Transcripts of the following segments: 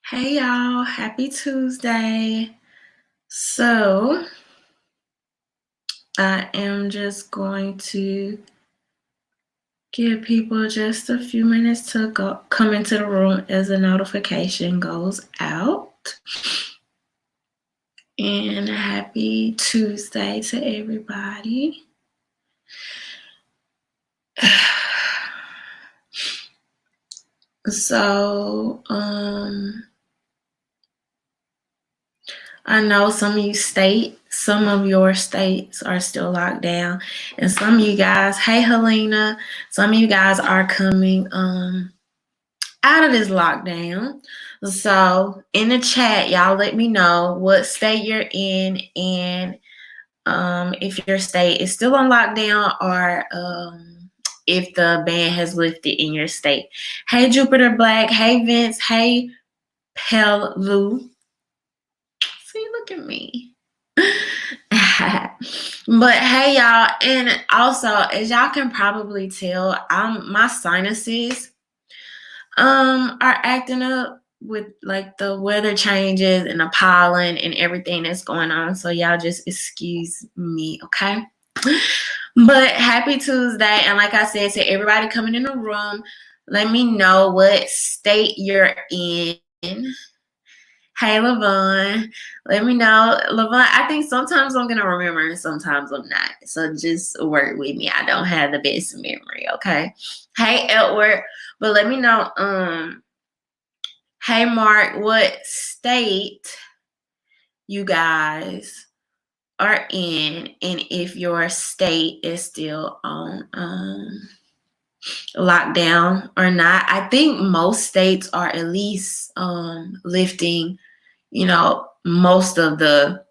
Hey y'all, happy Tuesday. So, I am just going to give people just a few minutes to come into the room as the notification goes out. And happy Tuesday to everybody. So, I know some of your states are still locked down, and some of you guys, hey Helena, some of you guys are coming out of this lockdown. So in the chat, y'all let me know what state you're in and if your state is still on lockdown or if the ban has lifted in your state. Hey Jupiter Black, hey Vince, hey Pelu. See, look at me. But hey y'all, and also as y'all can probably tell, my sinuses are acting up with like the weather changes and the pollen and everything that's going on. So y'all just excuse me, okay? But happy Tuesday, and like I said to everybody coming in the room, let me know what state you're in. Hey, Lavon. Let me know. Lavon, I think sometimes I'm going to remember and sometimes I'm not. So just work with me. I don't have the best memory, okay? Hey, Edward. But let me know, hey, Mark, what state you guys are in and if your state is still on lockdown or not. I think most states are at least lifting most of the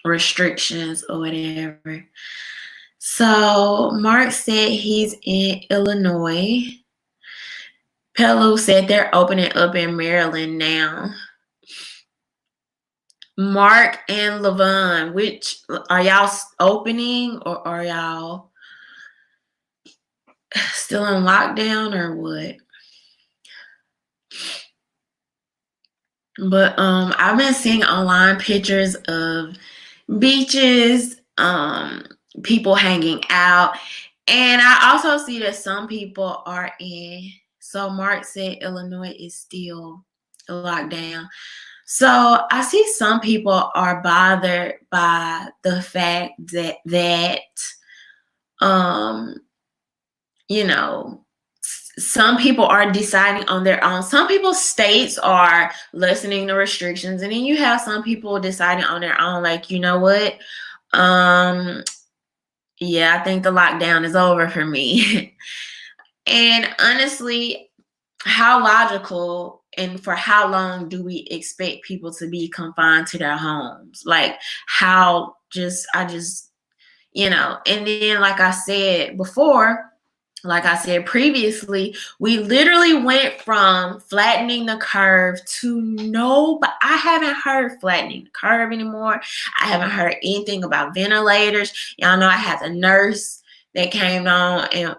restrictions or whatever. So Mark said he's in Illinois. Pelu said they're opening up in Maryland now. Mark and Lavon, which are y'all opening or are y'all still in lockdown or what? But I've been seeing online pictures of beaches, people hanging out, and I also see that some people are in. So Mark said Illinois is still locked down. So I see some people are bothered by the fact that some people are deciding on their own. Some people's states are lessening the restrictions, and then you have some people deciding on their own, like, you know what? Yeah, I think the lockdown is over for me. And honestly, how logical and for how long do we expect people to be confined to their homes? Like, and then like I said before, like I said previously, we literally went from flattening the curve to but I haven't heard flattening the curve anymore. I haven't heard anything about ventilators. Y'all know I had a nurse that came on and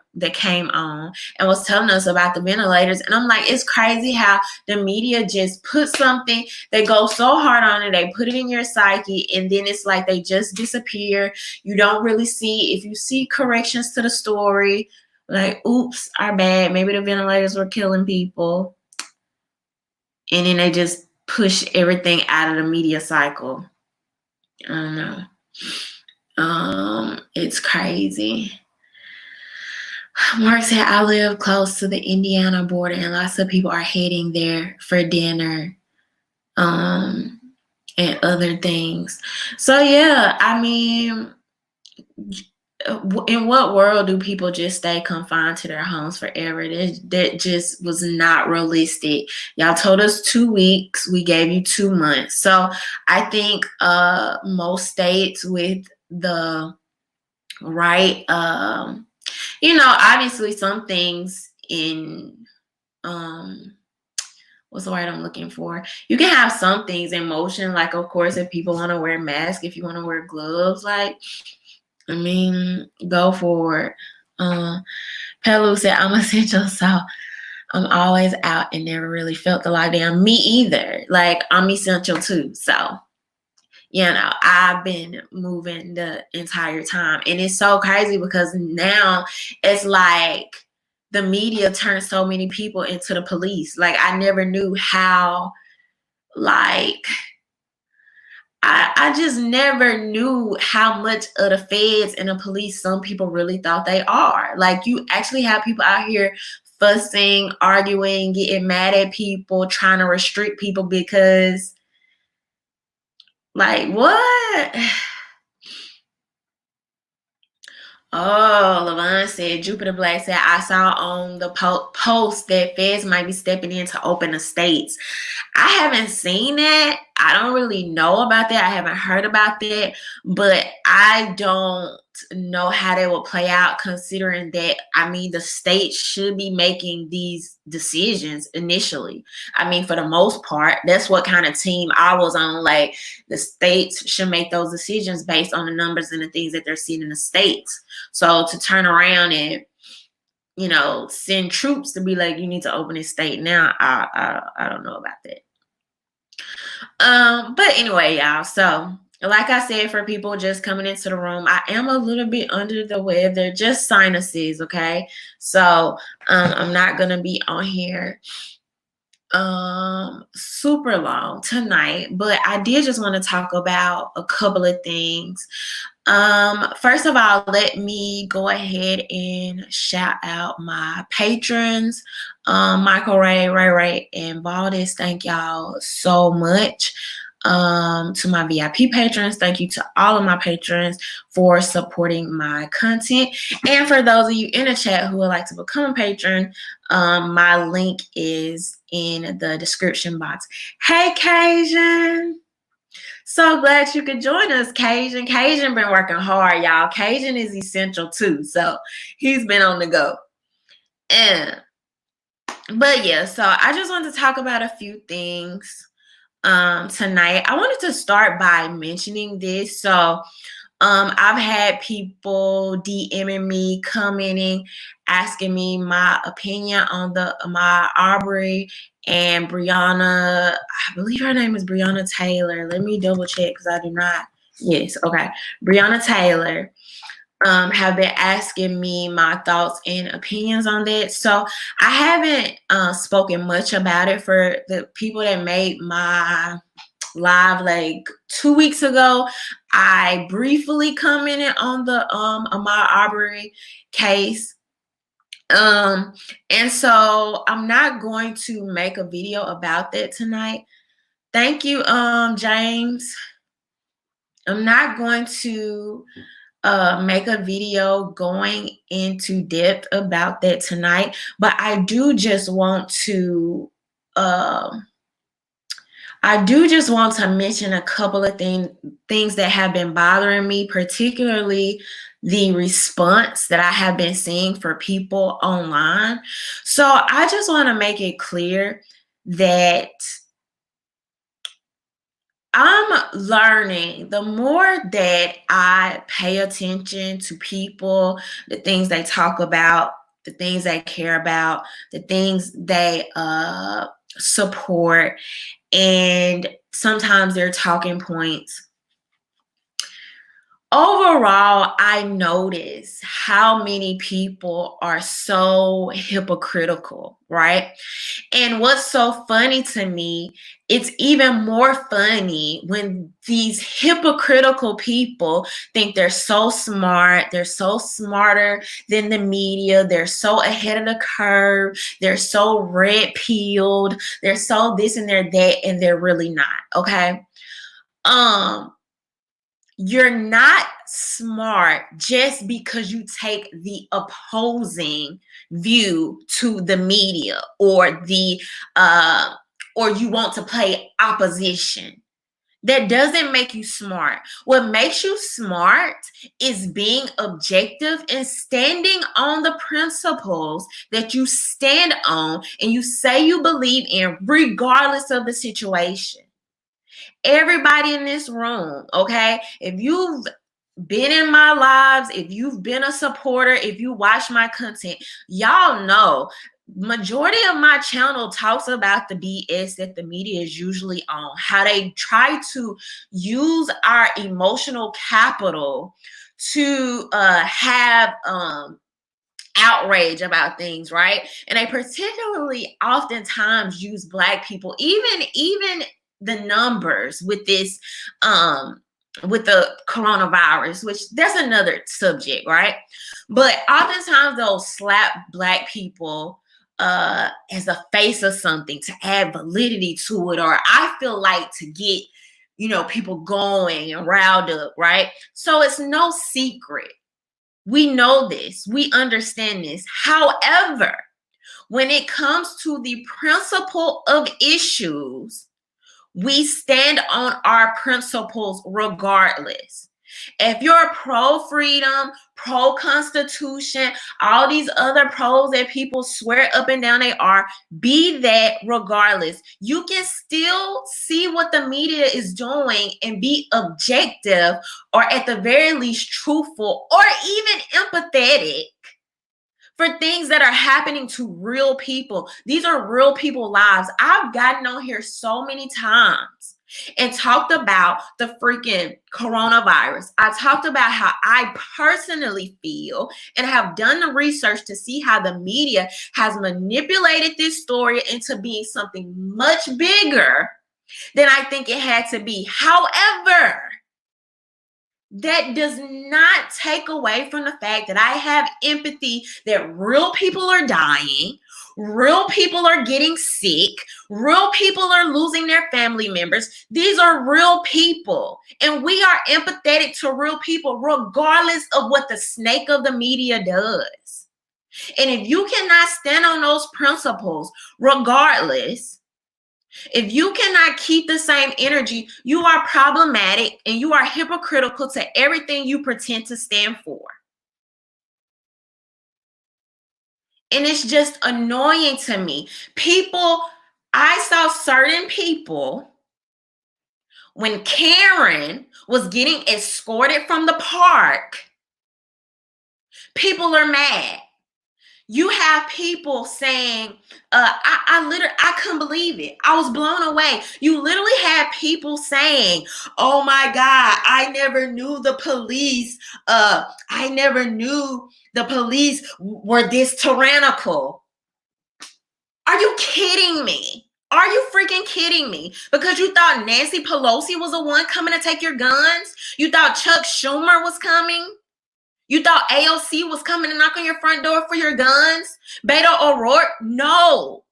was telling us about the ventilators. And I'm like, it's crazy how the media just put something, they go so hard on it, they put it in your psyche, and then it's like they just disappear. You don't really see, if you see corrections to the story, like, oops, our bad, maybe the ventilators were killing people. And then they just push everything out of the media cycle. I don't know. It's crazy. Mark said, I live close to the Indiana border and lots of people are heading there for dinner and other things. So yeah, I mean, in what world do people just stay confined to their homes forever? That just was not realistic. Y'all told us 2 weeks. We gave you 2 months. So I think most states with the right, obviously some things in, what's the word I'm looking for? You can have some things in motion. Like, of course, if people want to wear masks, if you want to wear gloves, like, I mean, go for it. Pelu said, I'm essential, so I'm always out and never really felt the lockdown. Me either. Like, I'm essential too. So, I've been moving the entire time. And it's so crazy because now it's like the media turns so many people into the police. Like, I never knew how, like, I just never knew how much of the feds and the police some people really thought they are. Like, you actually have people out here fussing, arguing, getting mad at people, trying to restrict people because, like, what? Oh, Levon said, Jupiter Black said, I saw on the post that feds might be stepping in to open the states. I haven't seen that. I don't really know about that. I haven't heard about that, but I don't know how that will play out, considering that, I mean, the states should be making these decisions initially. I mean, for the most part, that's what kind of team I was on. Like, the states should make those decisions based on the numbers and the things that they're seeing in the states. So to turn around and, send troops to be like, you need to open this state now, I don't know about that. But anyway, y'all, so like I said, for people just coming into the room, I am a little bit under the weather, just sinuses, okay? So I'm not gonna be on here super long tonight, but I did just want to talk about a couple of things. First of all, let me go ahead and shout out my patrons, Michael Ray, and Valdez. Thank y'all so much. To my VIP patrons, thank you to all of my patrons for supporting my content. And for those of you in the chat who would like to become a patron, my link is in the description box. Hey, Cajun. So glad you could join us, Cajun. Cajun been working hard, y'all. Cajun is essential too. So he's been on the go. But yeah, so I just wanted to talk about a few things tonight. I wanted to start by mentioning this. So I've had people DMing me, commenting, asking me my opinion on my Aubrey and Brianna. I believe her name is Brianna Taylor. Let me double check because I do not. Yes, okay. Brianna Taylor have been asking me my thoughts and opinions on that. So I haven't spoken much about it. For the people that made my live like 2 weeks ago, I briefly commented on the Ahmaud Arbery case. And so I'm not going to make a video about that tonight. Thank you, James. I'm not going to make a video going into depth about that tonight, but I do just want to mention a couple of things that have been bothering me, particularly the response that I have been seeing for people online. So I just want to make it clear that I'm learning, the more that I pay attention to people, the things they talk about, the things they care about, the things they support, and sometimes their talking points. Overall, I notice how many people are so hypocritical, right? And what's so funny to me, it's even more funny when these hypocritical people think they're so smart, they're so smarter than the media, they're so ahead of the curve, they're so red-pilled, they're so this and they're that, and they're really not, okay? You're not smart just because you take the opposing view to the media or or you want to play opposition. That doesn't make you smart. What makes you smart is being objective and standing on the principles that you stand on and you say you believe in, regardless of the situation. Everybody in this room, okay? If you've been in my lives, if you've been a supporter, if you watch my content, y'all know majority of my channel talks about the BS that the media is usually on, how they try to use our emotional capital to have outrage about things, right? And they particularly oftentimes use Black people, even the numbers with this with the coronavirus, which that's another subject, right? But oftentimes they'll slap Black people as a face of something to add validity to it, or I feel like to get, you know, people going and riled up, right? So it's no secret. We know this, we understand this. However, when it comes to the principle of issues, we stand on our principles regardless. If you're pro-freedom, pro-constitution, all these other pros that people swear up and down they are, be that regardless. You can still see what the media is doing and be objective, or at the very least truthful, or even empathetic for things that are happening to real people. These are real people lives. I've gotten on here so many times and talked about the freaking coronavirus. I talked about how I personally feel and have done the research to see how the media has manipulated this story into being something much bigger than I think it had to be. However, that does not take away from the fact that I have empathy that real people are dying, real people are getting sick, real people are losing their family members. These are real people, and we are empathetic to real people regardless of what the snake of the media does. And if you cannot stand on those principles regardless, if you cannot keep the same energy, you are problematic and you are hypocritical to everything you pretend to stand for. And it's just annoying to me. I saw certain people when Karen was getting escorted from the park, people are mad. You have people saying, I couldn't believe it. I was blown away. You literally had people saying, oh my God, I never knew the police. I never knew the police were this tyrannical. Are you kidding me? Are you freaking kidding me? Because you thought Nancy Pelosi was the one coming to take your guns? You thought Chuck Schumer was coming? You thought AOC was coming to knock on your front door for your guns? Beto O'Rourke? No.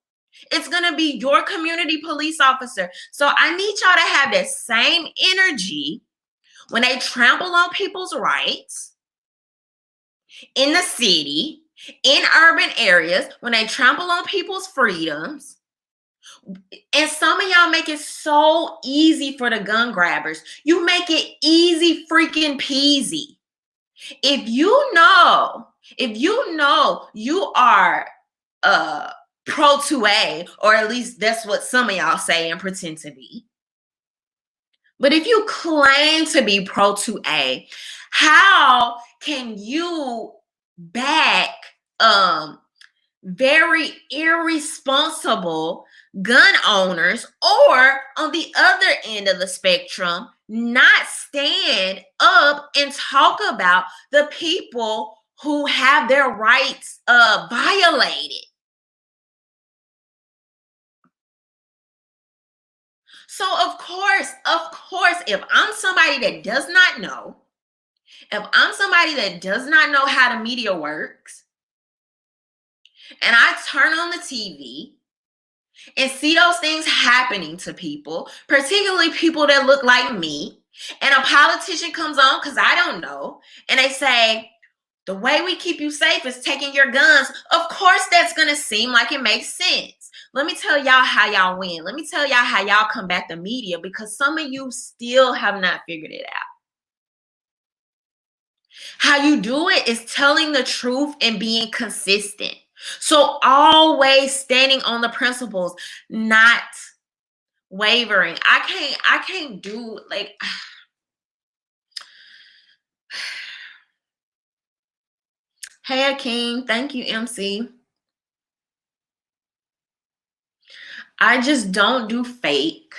It's going to be your community police officer. So I need y'all to have that same energy when they trample on people's rights in the city, in urban areas, when they trample on people's freedoms. And some of y'all make it so easy for the gun grabbers. You make it easy freaking peasy. If you know you are pro 2A, or at least that's what some of y'all say and pretend to be. But if you claim to be pro 2A, how can you back very irresponsible gun owners, or on the other end of the spectrum, not stand up and talk about the people who have their rights violated? So of course, if I'm somebody that does not know, how the media works, and I turn on the TV and see those things happening to people, particularly people that look like me, and a politician comes on, because I don't know, and they say, the way we keep you safe is taking your guns, of course that's going to seem like it makes sense. Let me tell y'all how y'all win. Let me tell y'all how y'all combat the media, because some of you still have not figured it out. How you do it is telling the truth and being consistent. So always standing on the principles, not wavering. I can't do like Hey Akeem, thank you, MC. I just don't do fake.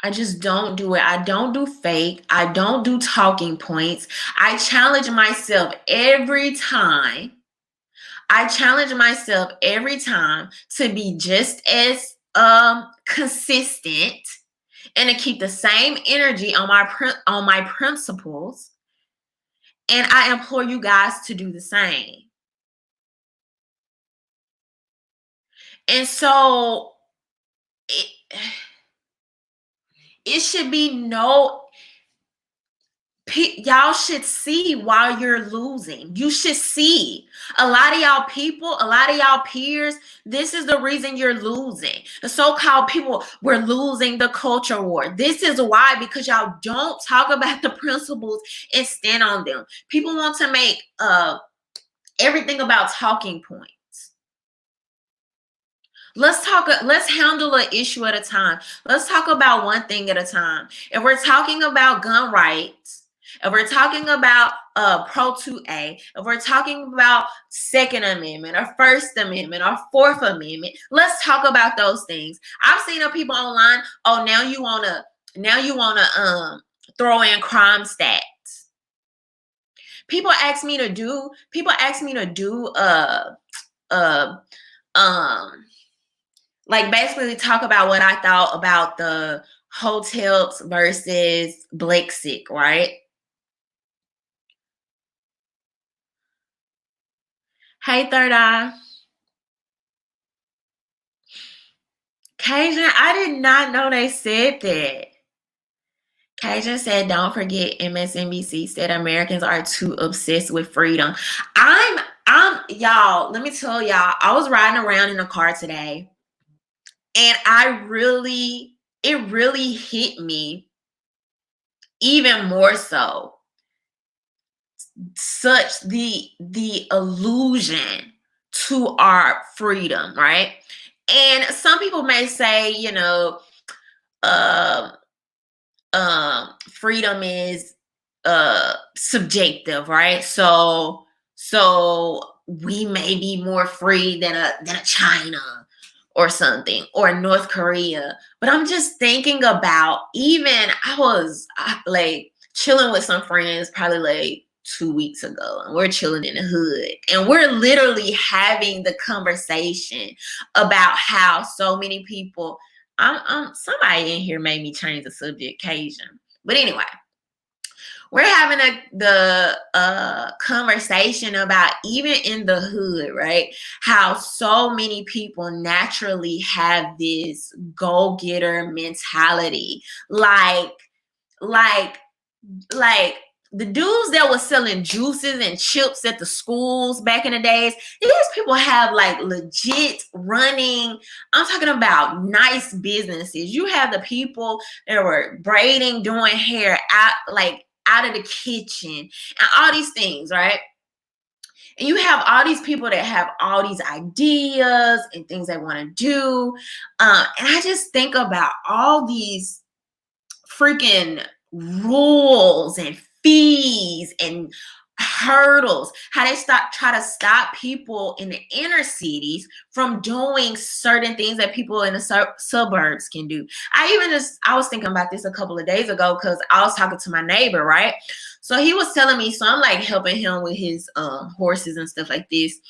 I just don't do it. I don't do fake. I don't do talking points. I challenge myself every time. I challenge myself every time to be just as consistent and to keep the same energy on my principles. And I implore you guys to do the same. And so it should be y'all should see while you're losing. You should see. A lot of y'all people, a lot of y'all peers, this is the reason you're losing. The so-called people, we're losing the culture war. This is why, because y'all don't talk about the principles and stand on them. People want to make everything about talking points. Let's handle an issue at a time. Let's talk about one thing at a time. If we're talking about gun rights, if we're talking about Pro 2A, if we're talking about Second Amendment or First Amendment or Fourth Amendment, let's talk about those things. I've seen people online, oh, now you wanna throw in crime stats. People ask me to do like basically talk about what I thought about the hotels versus Blexit, right? Hey, Third Eye. Cajun, I did not know they said that. Cajun said, don't forget MSNBC said Americans are too obsessed with freedom. Y'all, let me tell y'all, I was riding around in a car today and it really hit me even more so. Such the illusion to our freedom, right? And some people may say, freedom is subjective, right? So we may be more free than a China or something, or North Korea. But I'm just thinking about, even I was like chilling with some friends probably like 2 weeks ago, and we're chilling in the hood, and we're literally having the conversation about how so many people, somebody in here made me change the subject, Cajun. But anyway, we're having the conversation about, even in the hood, right? How so many people naturally have this go-getter mentality. Like the dudes that was selling juices and chips at the schools back in the days, these people have like legit running, I'm talking about nice businesses. You have the people that were braiding, doing hair out of the kitchen and all these things, right? And you have all these people that have all these ideas and things they want to do. And I just think about all these freaking rules and fees and hurdles, how they try to stop people in the inner cities from doing certain things that people in the suburbs can do. I was thinking about this a couple of days ago because I was talking to my neighbor, right? So he was telling me, so I'm like helping him with his horses and stuff like this.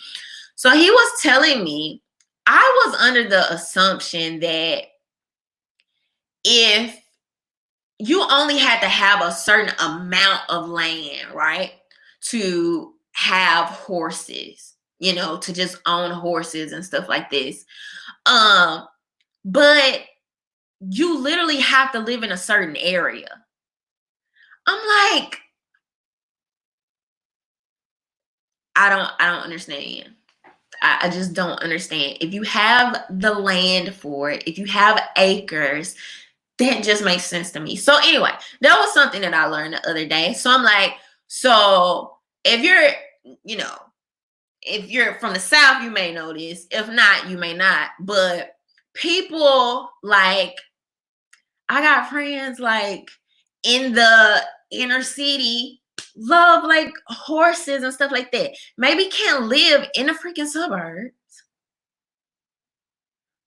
So he was telling me, I was under the assumption that if you only had to have a certain amount of land, right, to have horses, to just own horses and stuff like this. But you literally have to live in a certain area. I'm like, I don't understand. I just don't understand. If you have the land for it, if you have acres, that just makes sense to me. So anyway, that was something that I learned the other day. So I'm like, so if you're from the South, you may know this. If not, you may not. But people like, I got friends like in the inner city, love like horses and stuff like that. Maybe can't live in the freaking suburbs,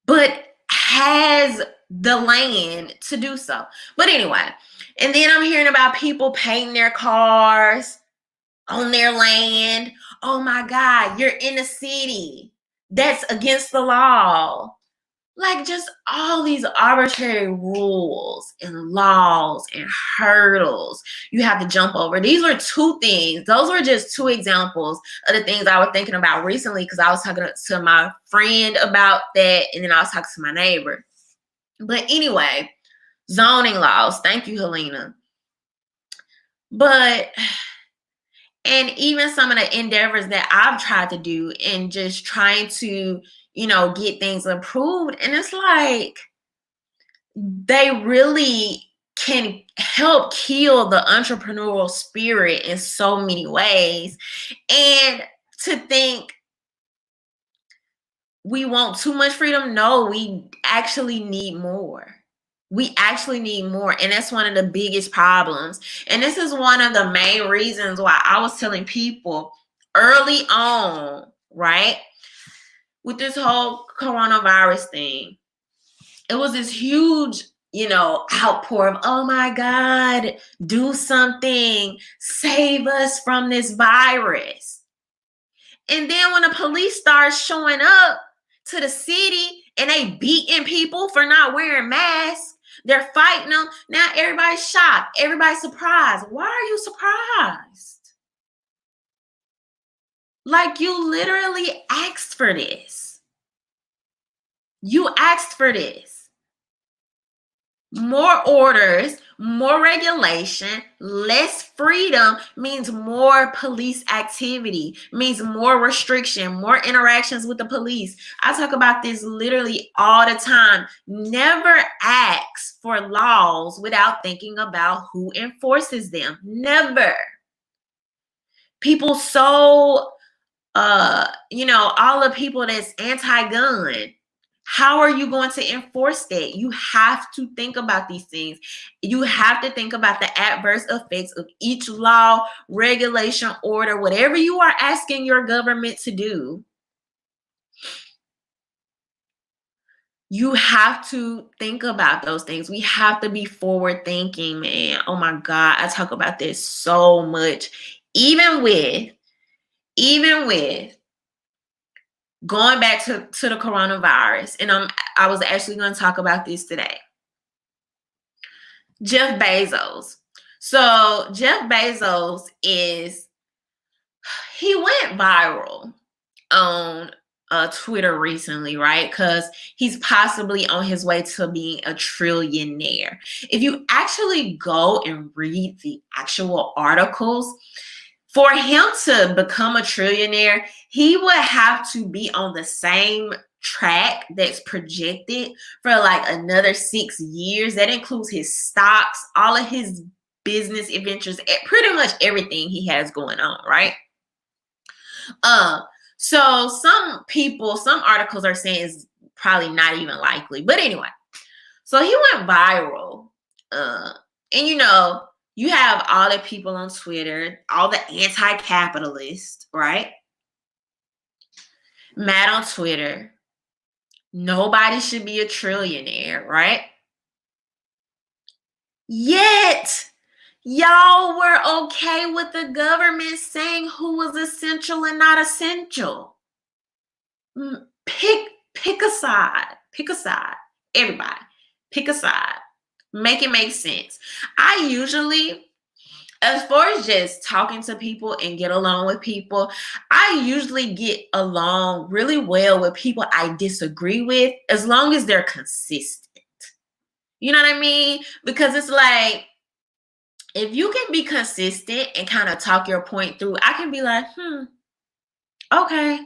but has the land to do so. But anyway, and then I'm hearing about people painting their cars on their land. Oh my God, you're in a city. That's against the law. Like just all these arbitrary rules and laws and hurdles you have to jump over. These were two things. Those were just two examples of the things I was thinking about recently, because I was talking to my friend about that, and then I was talking to my neighbor. But anyway, zoning laws. Thank you, Helena. But, and even some of the endeavors that I've tried to do and just trying to, get things improved. And it's like, they really can help kill the entrepreneurial spirit in so many ways. And to think we want too much freedom, no, we actually need more. We actually need more. And that's one of the biggest problems. And this is one of the main reasons why I was telling people early on, right, with this whole coronavirus thing, it was this huge, outpour of, oh my God, do something, save us from this virus. And then when the police start showing up to the city and they beating people for not wearing masks, they're fighting them. Now everybody's shocked. Everybody's surprised. Why are you surprised? Like, you literally asked for this. You asked for this. More orders, more regulation, less freedom means more police activity, means more restriction, more interactions with the police. I talk about this literally all the time. Never ask for laws without thinking about who enforces them. Never. People all the people that's anti-gun, how are you going to enforce that? You have to think about these things. You have to think about the adverse effects of each law, regulation, order, whatever you are asking your government to do. You have to think about those things. We have to be forward thinking, man. Oh my God, I talk about this so much. Even with going back to the coronavirus, and I was actually going to talk about this today. Jeff Bezos. So Jeff Bezos he went viral on Twitter recently, right? Because he's possibly on his way to being a trillionaire. If you actually go and read the actual articles, for him to become a trillionaire, he would have to be on the same track that's projected for like another 6 years. That includes his stocks, all of his business adventures, pretty much everything he has going on, right? So some articles are saying it's probably not even likely. But anyway, so he went viral. And you have all the people on Twitter, all the anti-capitalists, right? Mad on Twitter. Nobody should be a trillionaire, right? Yet, y'all were okay with the government saying who was essential and not essential. Pick a side. Pick a side. Everybody, pick a side. Make it make sense. I usually, as far as just talking to people and get along with people, I usually get along really well with people I disagree with, as long as they're consistent. You know what I mean? Because it's like, if you can be consistent and kind of talk your point through, I can be like, okay.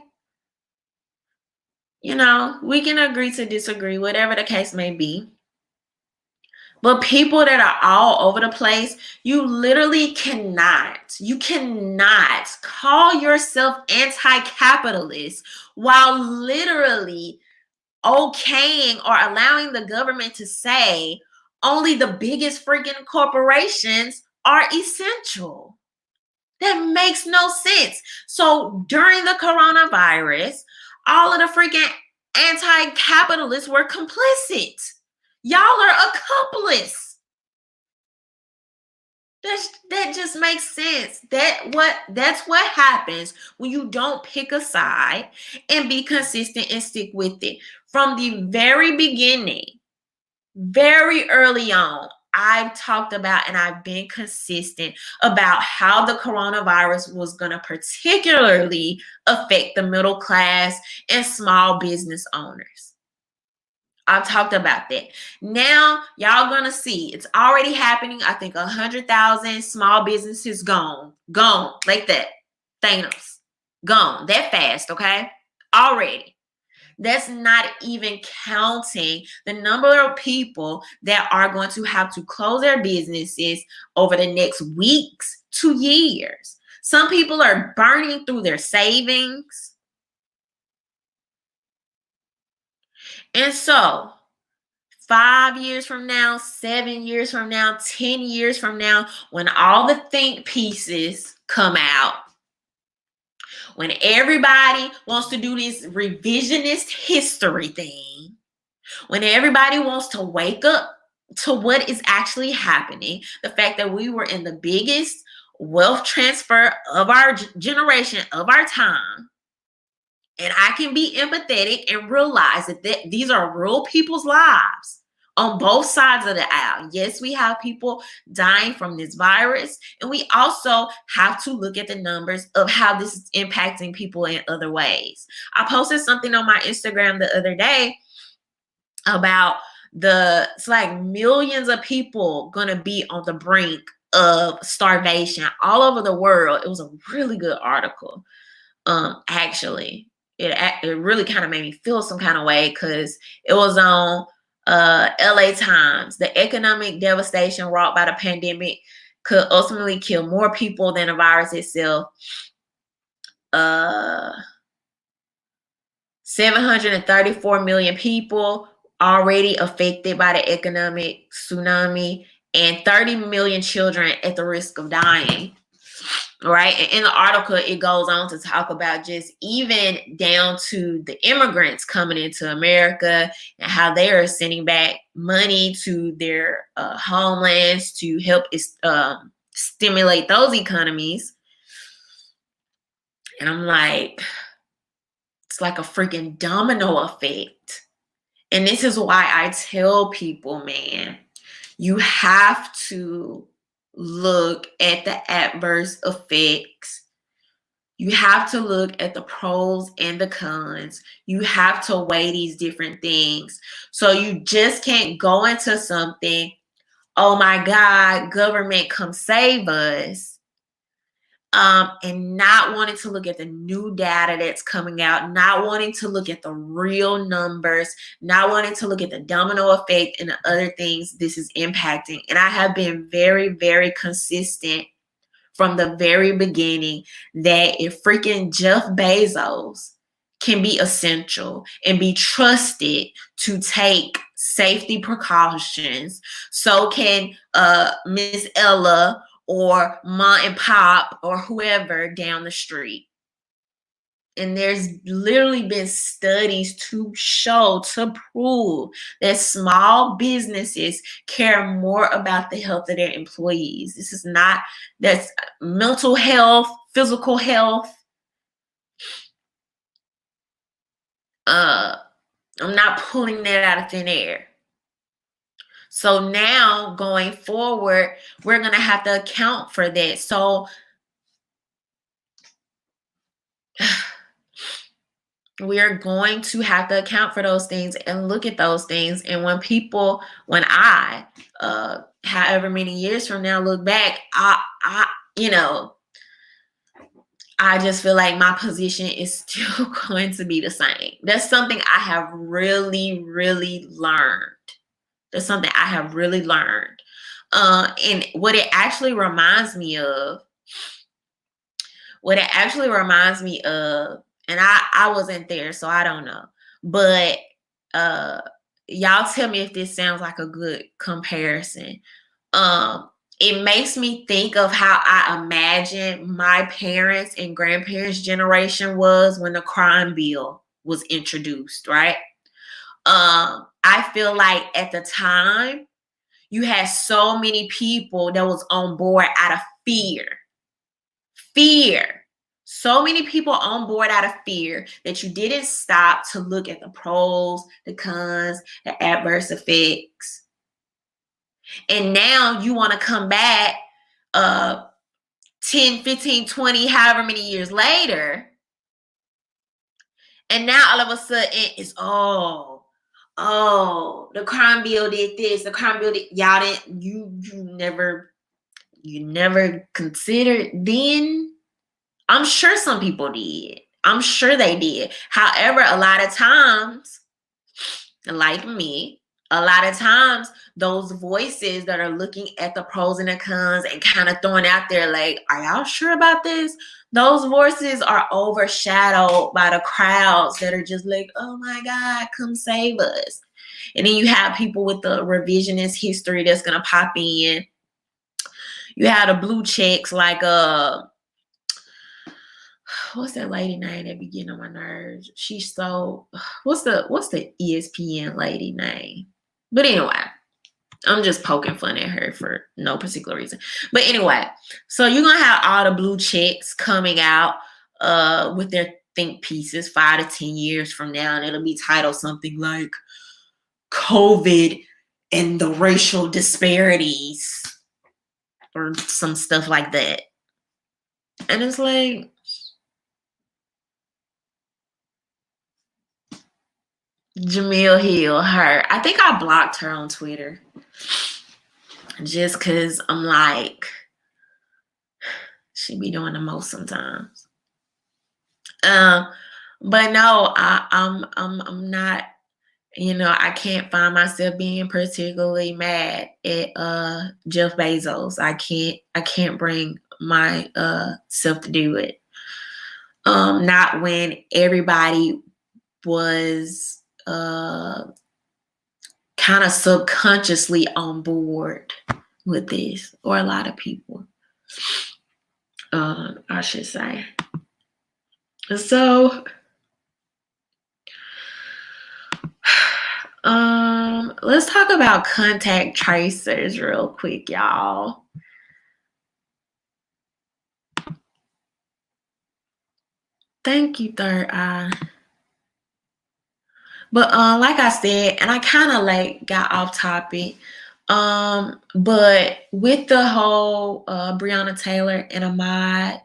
We can agree to disagree, whatever the case may be. But people that are all over the place, you cannot call yourself anti-capitalist while literally okaying or allowing the government to say only the biggest freaking corporations are essential. That makes no sense. So during the coronavirus, all of the freaking Anti-capitalists were complicit. Y'all are accomplice. That just makes sense. That's what happens when you don't pick a side and be consistent and stick with it. From the very beginning, very early on, I've talked about and I've been consistent about how the coronavirus was going to particularly affect the middle class and small business owners. I've talked about that. Now, y'all gonna see it's already happening. I think 100,000 small businesses gone like that. Thanos, gone that fast. Okay, already. That's not even counting the number of people that are going to have to close their businesses over the next weeks to years. Some people are burning through their savings. And so 5 years from now, 7 years from now, 10 years from now, when all the think pieces come out, when everybody wants to do this revisionist history thing, when everybody wants to wake up to what is actually happening, the fact that we were in the biggest wealth transfer of our generation, of our time, and I can be empathetic and realize that these are real people's lives on both sides of the aisle. Yes, we have people dying from this virus, and we also have to look at the numbers of how this is impacting people in other ways. I posted something on my Instagram the other day about it's like millions of people gonna be on the brink of starvation all over the world. It was a really good article, actually. It really kind of made me feel some kind of way because it was on LA Times. The economic devastation wrought by the pandemic could ultimately kill more people than the virus itself. 734 million people already affected by the economic tsunami, and 30 million children at the risk of dying. Right. And in the article, it goes on to talk about just even down to the immigrants coming into America and how they are sending back money to their homelands to help stimulate those economies. And I'm like, it's like a freaking domino effect. And this is why I tell people, man, you have to look at the adverse effects. You have to look at the pros and the cons. You have to weigh these different things. So you just can't go into something, oh my God, government, come save us. And not wanting to look at the new data that's coming out, not wanting to look at the real numbers, not wanting to look at the domino effect and the other things this is impacting. And I have been very, very consistent from the very beginning that if freaking Jeff Bezos can be essential and be trusted to take safety precautions, so can Miss Ella or Ma and Pop or whoever down the street. And there's literally been studies to prove that small businesses care more about the health of their employees. That's mental health, physical health. I'm not pulling that out of thin air. So now going forward, we're going to have to account for that. So we are going to have to account for those things and look at those things. And when I, however many years from now, look back, I just feel like my position is still going to be the same. That's something I have really, really learned. That's something I have really learned. And what it actually reminds me of, and I wasn't there, so I don't know. But y'all tell me if this sounds like a good comparison. It makes me think of how I imagine my parents' and grandparents' generation was when the crime bill was introduced, right? I feel like at the time, you had so many people that was on board out of fear. Fear. So many people on board out of fear that you didn't stop to look at the pros, the cons, the adverse effects. And now you want to come back 10, 15, 20, however many years later. And now all of a sudden it's, oh, the crime bill did this, the crime bill did, y'all didn't, you never considered then. I'm sure some people did. I'm sure they did. However, a lot of times, like me, a lot of times those voices that are looking at the pros and the cons and kind of throwing out there like, are y'all sure about this? Those voices are overshadowed by the crowds that are just like, oh my God, come save us. And then you have people with the revisionist history that's going to pop in. You have the blue checks like what's that lady name that be getting on my nerves? She's so, what's the ESPN lady name? But anyway, I'm just poking fun at her for no particular reason. But anyway, so you're gonna have all the blue checks coming out with their think pieces 5 to 10 years from now, and it'll be titled something like COVID and the racial disparities or some stuff like that. And it's like, Jamil Hill, her. I think I blocked her on Twitter just because I'm like, she be doing the most sometimes. But no, I'm not. I can't find myself being particularly mad at Jeff Bezos. I can't bring my self to do it. Not when everybody was kind of subconsciously on board with this, or a lot of people, I should say. So, let's talk about contact tracers real quick, y'all. Thank you, Third Eye. But like I said, and I kind of like got off topic, but with the whole Breonna Taylor and Ahmaud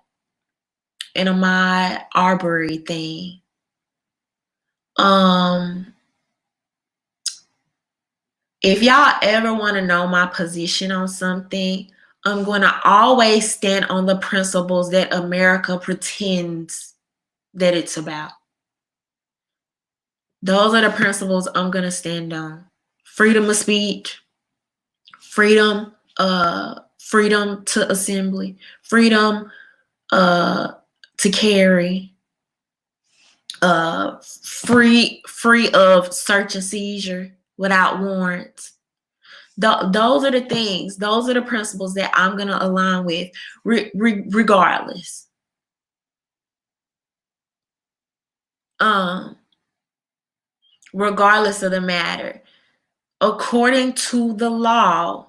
Arbery thing, if y'all ever want to know my position on something, I'm going to always stand on the principles that America pretends that it's about. Those are the principles I'm going to stand on. Freedom of speech, freedom to assembly, freedom to carry, free of search and seizure without warrants. Those are the things. Those are the principles that I'm going to align with regardless. Regardless of the matter. According to the law,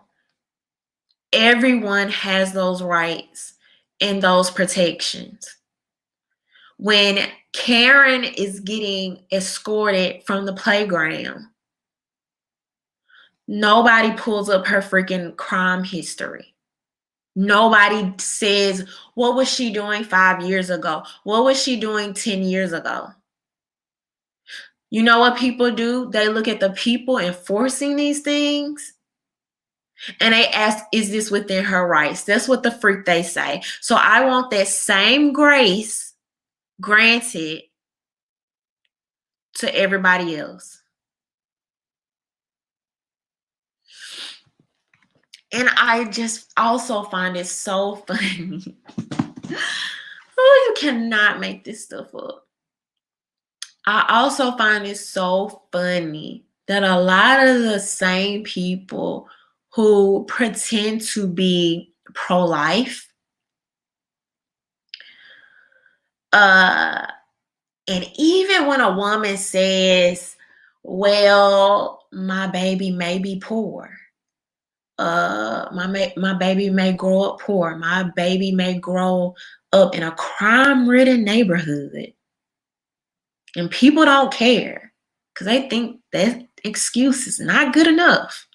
everyone has those rights and those protections. When Karen is getting escorted from the playground, nobody pulls up her freaking crime history. Nobody says, what was she doing 5 years ago? What was she doing 10 years ago? You know what people do? They look at the people enforcing these things and they ask, is this within her rights? That's what the freak they say. So I want that same grace granted to everybody else. And I just also find it so funny. Oh, you cannot make this stuff up. I also find it so funny that a lot of the same people who pretend to be pro-life And even when a woman says, well, my baby may be poor, my baby may grow up poor, my baby may grow up in a crime-ridden neighborhood, and people don't care because they think that excuse is not good enough.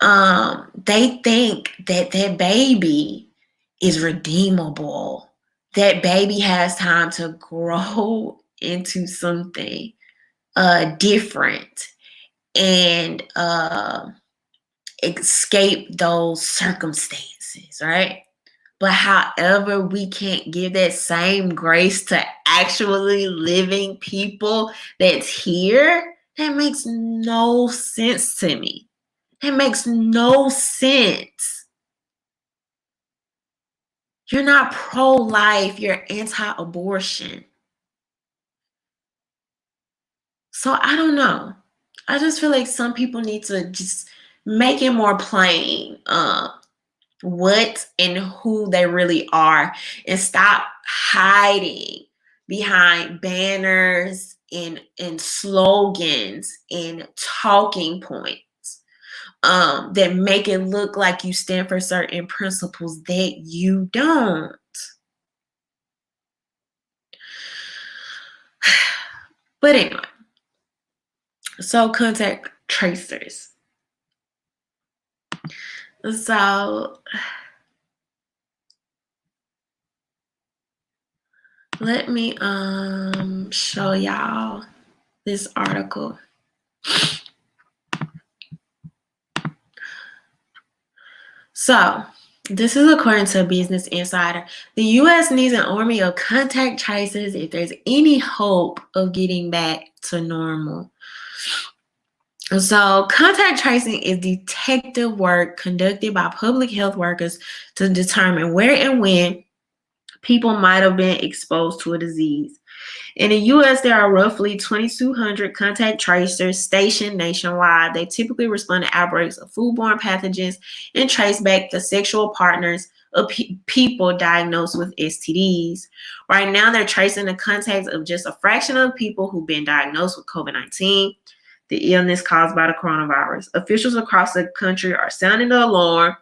They think that that baby is redeemable. That baby has time to grow into something different and escape those circumstances, right? But however, we can't give that same grace to actually living people that's here. That makes no sense to me. That makes no sense. You're not pro-life, you're anti-abortion. So I don't know. I just feel like some people need to just make it more plain what and who they really are, and stop hiding behind banners and slogans and talking points that make it look like you stand for certain principles that you don't. But anyway, so contact tracers. So let me show y'all this article. So this is according to Business Insider. The U.S. needs an army of contact tracers if there's any hope of getting back to normal. So contact tracing is detective work conducted by public health workers to determine where and when people might have been exposed to a disease. In the U.S., there are roughly 2,200 contact tracers stationed nationwide. They typically respond to outbreaks of foodborne pathogens and trace back the sexual partners of people diagnosed with STDs. Right now, they're tracing the contacts of just a fraction of people who've been diagnosed with COVID-19, the illness caused by the coronavirus. Officials across the country are sounding the alarm,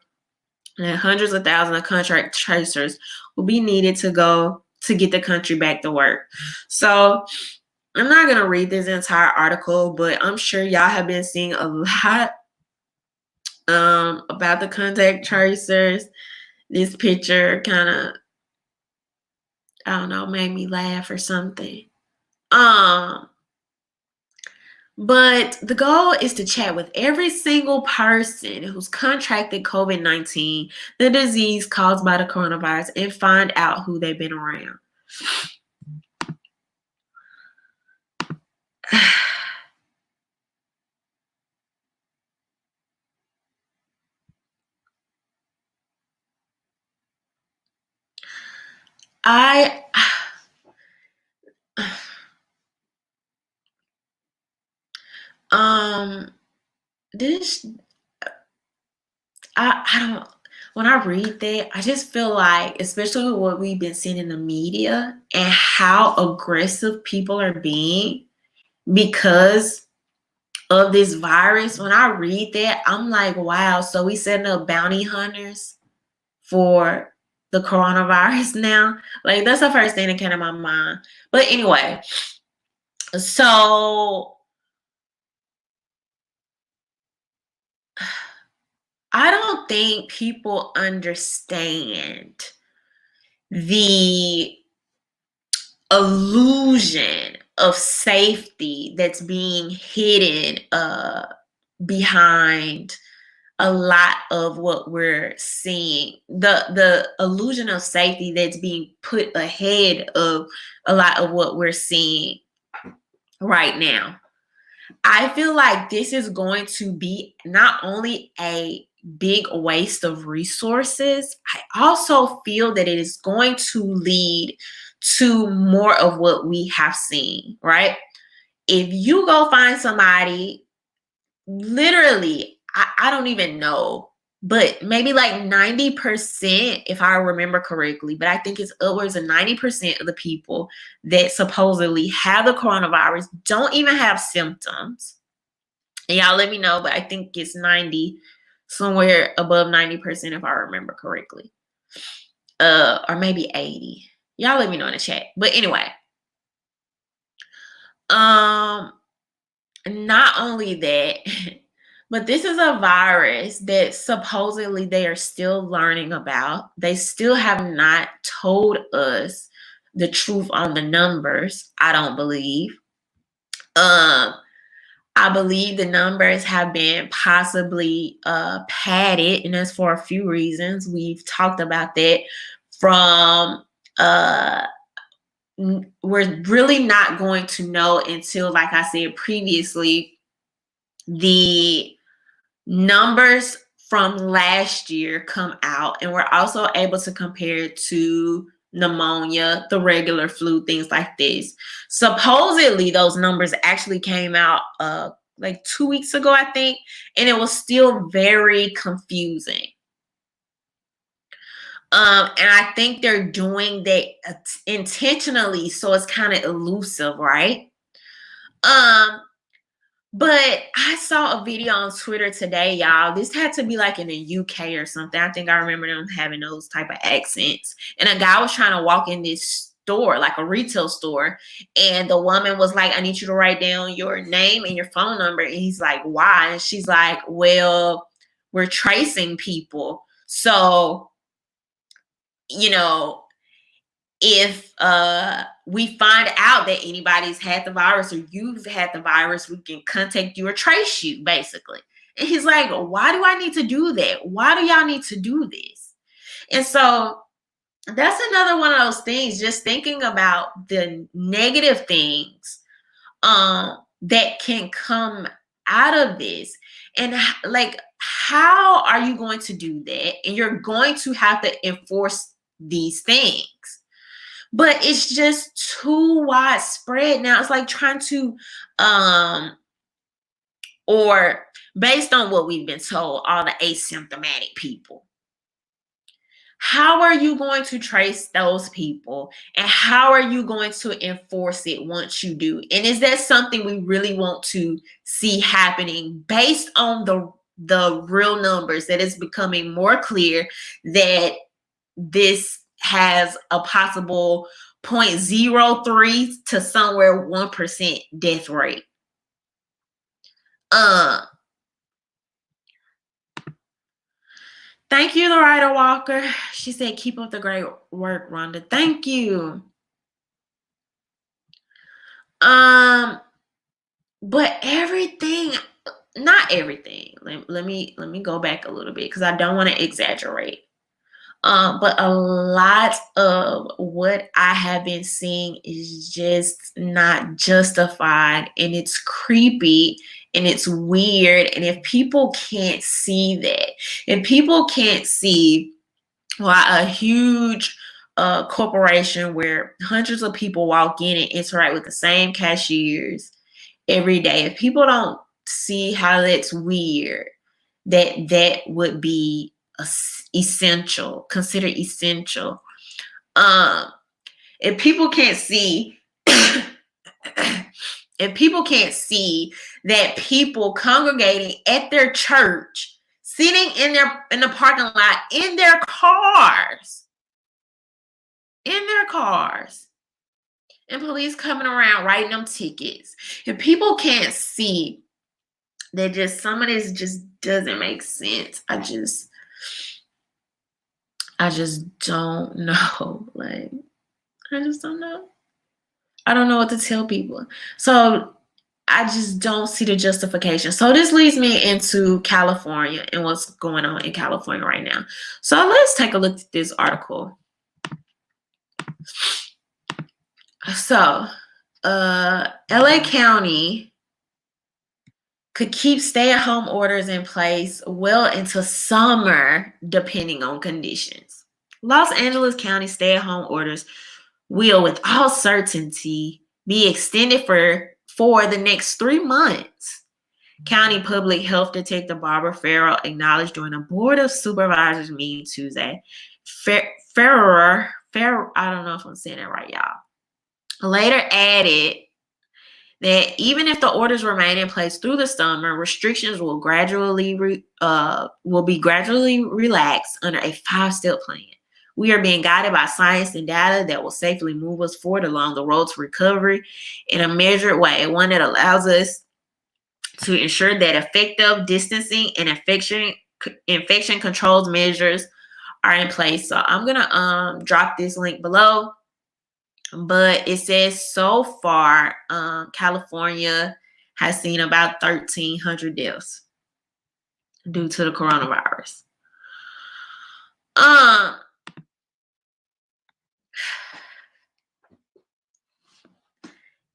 and hundreds of thousands of contact tracers will be needed to get the country back to work. So I'm not going to read this entire article, but I'm sure y'all have been seeing a lot about the contact tracers. This picture kind of, I don't know, made me laugh or something. But the goal is to chat with every single person who's contracted COVID-19, the disease caused by the coronavirus, and find out who they've been around. I don't, when I read that, I just feel like, especially with what we've been seeing in the media and how aggressive people are being because of this virus, when I read that, I'm like, wow, so we setting up bounty hunters for the coronavirus now? Like, that's the first thing that came to my mind. But anyway, so I don't think people understand the illusion of safety that's being hidden behind a lot of what we're seeing. The illusion of safety that's being put ahead of a lot of what we're seeing right now. I feel like this is going to be not only a big waste of resources, I also feel that it is going to lead to more of what we have seen, right? If you go find somebody, literally, I don't even know but maybe like 90%, if I remember correctly, but I think it's upwards of 90% of the people that supposedly have the coronavirus don't even have symptoms. And y'all let me know, but I think it's 90, somewhere above 90% if I remember correctly. Or maybe 80. Y'all let me know in the chat. But anyway, not only that, but this is a virus that supposedly they are still learning about. They still have not told us the truth on the numbers, I don't believe. I believe the numbers have been possibly padded, and that's for a few reasons. We've talked about that from we're really not going to know until, like I said previously, the numbers from last year come out, and we're also able to compare it to pneumonia, the regular flu, things like this. Supposedly those numbers actually came out like 2 weeks ago, I think, and it was still very confusing. And I think they're doing that intentionally, so it's kind of elusive, right? But I saw a video on Twitter today, y'all. This had to be like in the UK or something. I think I remember them having those type of accents. And a guy was trying to walk in this store, like a retail store. And the woman was like, I need you to write down your name and your phone number. And he's like, why? And she's like, well, we're tracing people. So, you know, if we find out that anybody's had the virus or you've had the virus, we can contact you or trace you, basically. And he's like, why do I need to do that? Why do y'all need to do this? And so that's another one of those things, just thinking about the negative things that can come out of this. And like, how are you going to do that? And you're going to have to enforce these things. But it's just too widespread now. It's like trying to, or based on what we've been told, all the asymptomatic people. How are you going to trace those people? And how are you going to enforce it once you do? And is that something we really want to see happening based on the real numbers, that it's becoming more clear that this has a possible 0.03 to somewhere 1% death rate? Thank you, Loretta Walker. She said, keep up the great work, Rhonda. Thank you. But everything, not everything. Let me go back a little bit because I don't want to exaggerate. But a lot of what I have been seeing is just not justified, and it's creepy and it's weird. And if people can't see that, if people can't see why a huge corporation where hundreds of people walk in and interact with the same cashiers every day, if people don't see how that's weird, that would be essential, considered essential. If people can't see, if people can't see that people congregating at their church, sitting in the parking lot in their cars, and police coming around writing them tickets, if people can't see that, just some of this just doesn't make sense. I just don't know. Like, I just don't know. I don't know what to tell people. So I just don't see the justification. So this leads me into California and what's going on in California right now. So let's take a look at this article. So LA County could keep stay-at-home orders in place well into summer, depending on conditions. Los Angeles County stay-at-home orders will, with all certainty, be extended for the next 3 months County Public Health Detective Barbara Farrell acknowledged during a Board of Supervisors meeting Tuesday. Farrer, I don't know if I'm saying it right, y'all, later added that even if the orders remain in place through the summer, restrictions will be gradually relaxed under a 5-step plan. We are being guided by science and data that will safely move us forward along the road to recovery in a measured way, one that allows us to ensure that effective distancing and infection controls measures are in place. So I'm gonna drop this link below. But it says so far, California has seen about 1,300 deaths due to the coronavirus.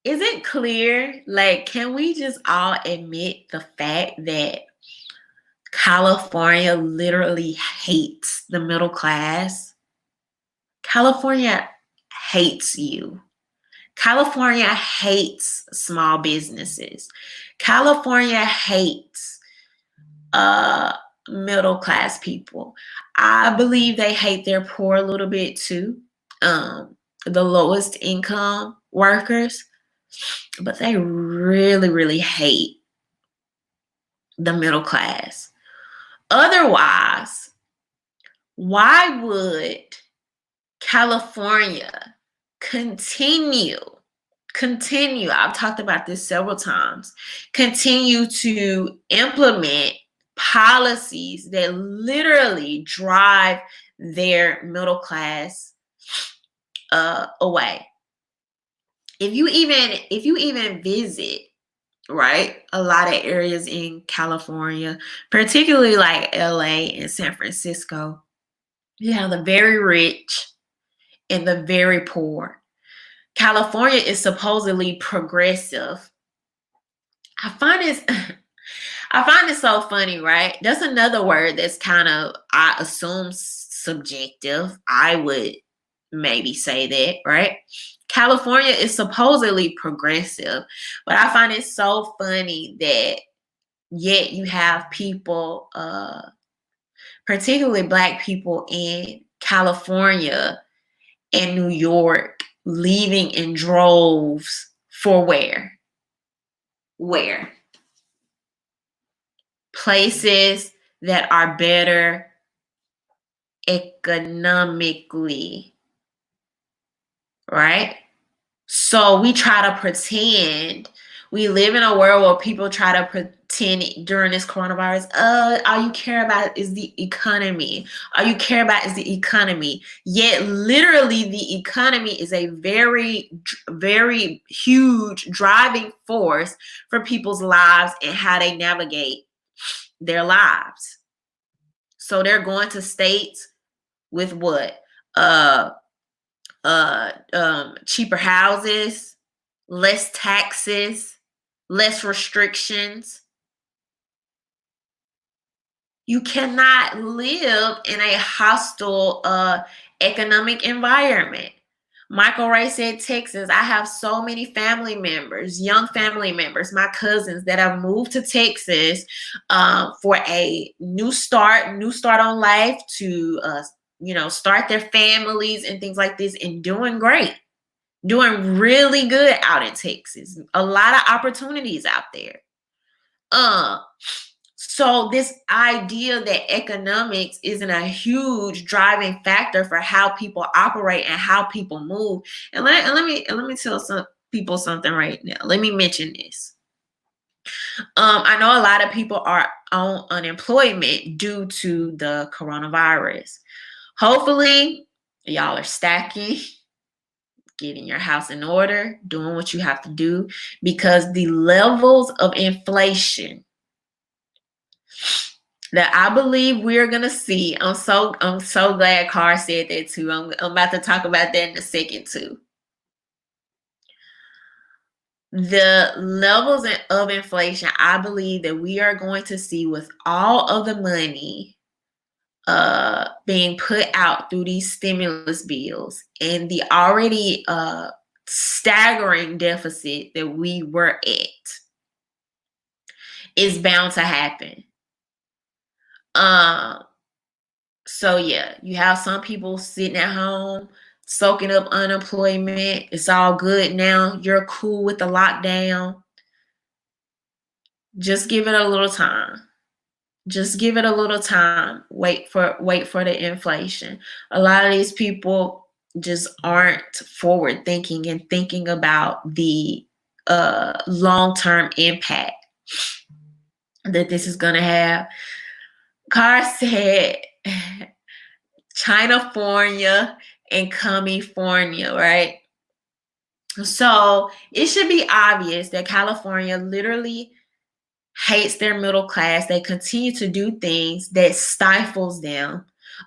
Is it clear? Like, can we just all admit the fact that California literally hates the middle class? California hates you. California hates small businesses. California hates middle class people. I believe they hate their poor a little bit too. The lowest income workers, but they really, really hate the middle class. Otherwise, why would California continue, I've talked about this several times, continue to implement policies that literally drive their middle class away? If you even visit, right, a lot of areas in California, particularly like LA and San Francisco, you have the very rich and the very poor. California is supposedly progressive. I find it so funny, right? That's another word that's kind of, I assume, subjective. I would maybe say that, right? California is supposedly progressive, but I find it so funny that yet you have people, particularly Black people in California and New York, leaving in droves for where? Where? Places that are better economically, right? So we try to pretend. We live in a world where people try to pretend during this coronavirus, all you care about is the economy. All you care about is the economy. Yet literally the economy is a very, very huge driving force for people's lives and how they navigate their lives. So they're going to states with what? Cheaper houses, less taxes, less restrictions. You cannot live in a hostile economic environment. Michael Ray said, Texas, I have so many family members, young family members, my cousins that have moved to Texas for a new start on life, to start their families and things like this, and doing great, doing really good out in Texas. A lot of opportunities out there. So this idea that economics isn't a huge driving factor for how people operate and how people move. And let me tell some people something right now. Let me mention this. I know a lot of people are on unemployment due to the coronavirus. Hopefully, y'all are stacking, getting your house in order, doing what you have to do, because the levels of inflation that I believe we're gonna see. I'm so glad Carr said that too. I'm about to talk about that in a second too. The levels of inflation, I believe that we are going to see with all of the money being put out through these stimulus bills and the already staggering deficit that we were at. It's bound to happen. So yeah, you have some people sitting at home soaking up unemployment. It's all good now. You're cool with the lockdown. Just give it a little time. Just give it a little time. Wait for the inflation. A lot of these people just aren't forward thinking and thinking about the long-term impact that this is going to have. Carr said Chinafornia and California, right? So it should be obvious that California literally hates their middle class. They continue to do things that stifles them.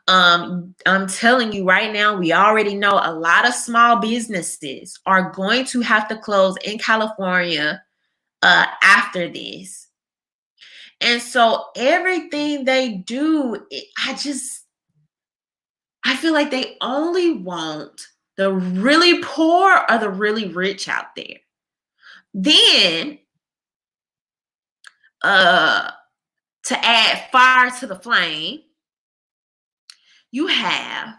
I'm telling you right now, we already know a lot of small businesses are going to have to close in California after this. And so everything they do, I feel like they only want the really poor or the really rich out there. Then to add fire to the flame, you have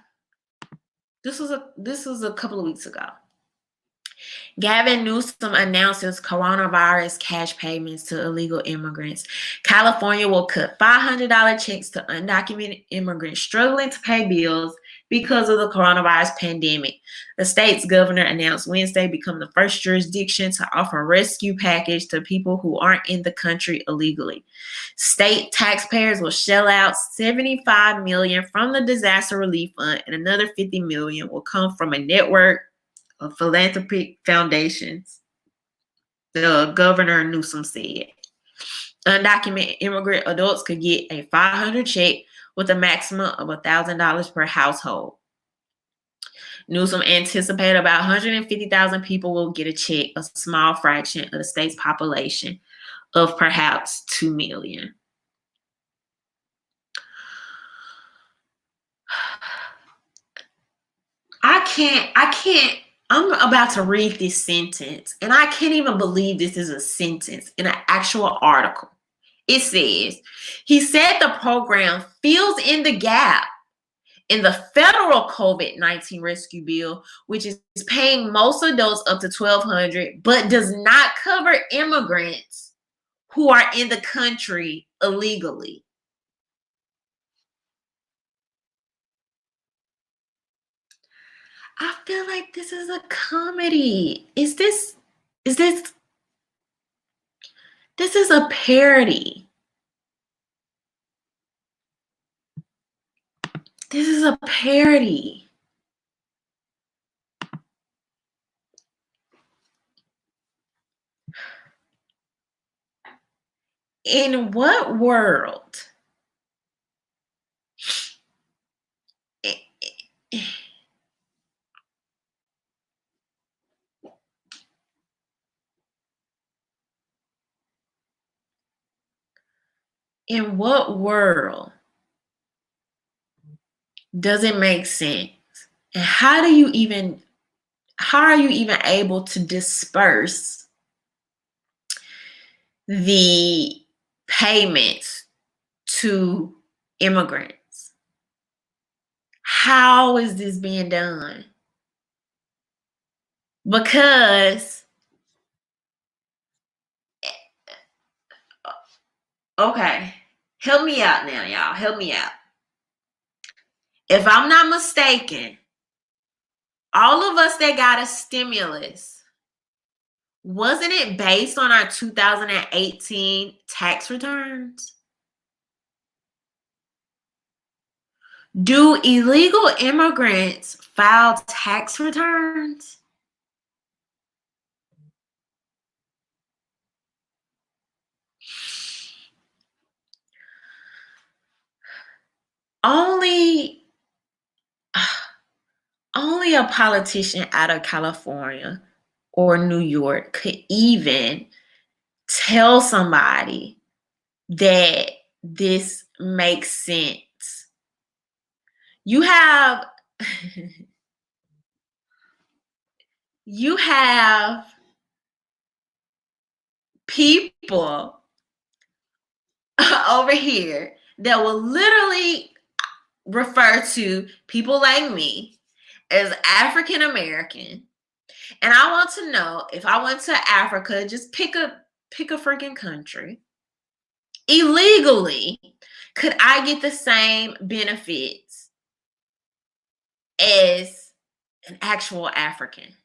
this was a couple of weeks ago. Gavin Newsom announces coronavirus cash payments to illegal immigrants. California will cut $500 checks to undocumented immigrants struggling to pay bills because of the coronavirus pandemic. The state's governor announced Wednesday becoming the first jurisdiction to offer a rescue package to people who aren't in the country illegally. State taxpayers will shell out $75 million from the disaster relief fund, and another $50 million will come from a network of philanthropic foundations, the governor Newsom said. Undocumented immigrant adults could get a $500 check with a maximum of $1,000 per household. Newsom anticipated about 150,000 people will get a check, a small fraction of the state's population of perhaps 2 million. I'm about to read this sentence, and I can't even believe this is a sentence in an actual article. It says, he said the program fills in the gap in the federal COVID-19 rescue bill, which is paying most adults up to $1,200, but does not cover immigrants who are in the country illegally. I feel like this is a comedy. This is a parody. This is a parody. In what world? In what world does it make sense? And how are you even able to disperse the payments to immigrants? How is this being done? Because, okay, help me out now, y'all. Help me out. If I'm not mistaken, all of us that got a stimulus, wasn't it based on our 2018 tax returns? Do illegal immigrants file tax returns? Only a politician out of California or New York could even tell somebody that this makes sense. You have people over here that will literally refer to people like me as African American. And I want to know, if I went to Africa, just pick a freaking country, illegally, could I get the same benefits as an actual African?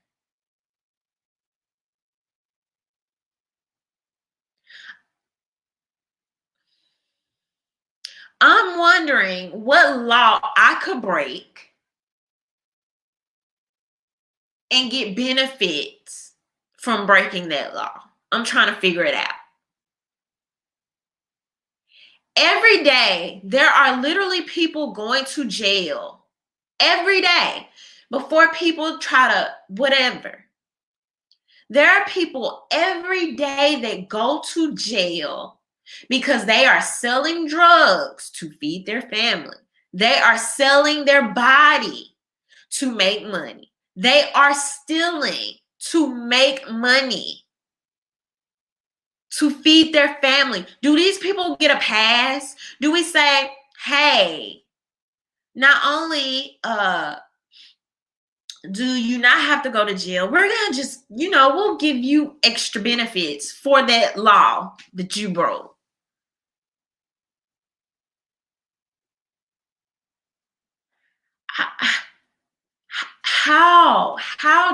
I'm wondering what law I could break and get benefits from breaking that law. I'm trying to figure it out. Every day, there are literally people going to jail. Every day. Before people try to whatever. There are people every day that go to jail because they are selling drugs to feed their family. They are selling their body to make money. They are stealing to make money to feed their family. Do these people get a pass? Do we say, hey, not only do you not have to go to jail, we're going to just, we'll give you extra benefits for that law that you broke. How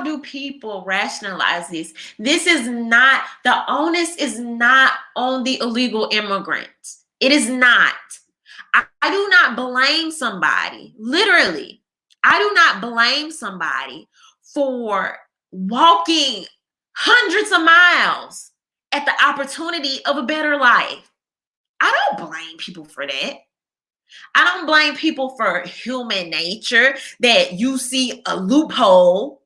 do people rationalize this? This is not, the onus is not on the illegal immigrants. It is not. I do not blame somebody, literally. I do not blame somebody for walking hundreds of miles at the opportunity of a better life. I don't blame people for that. I don't blame people for human nature, that you see a loophole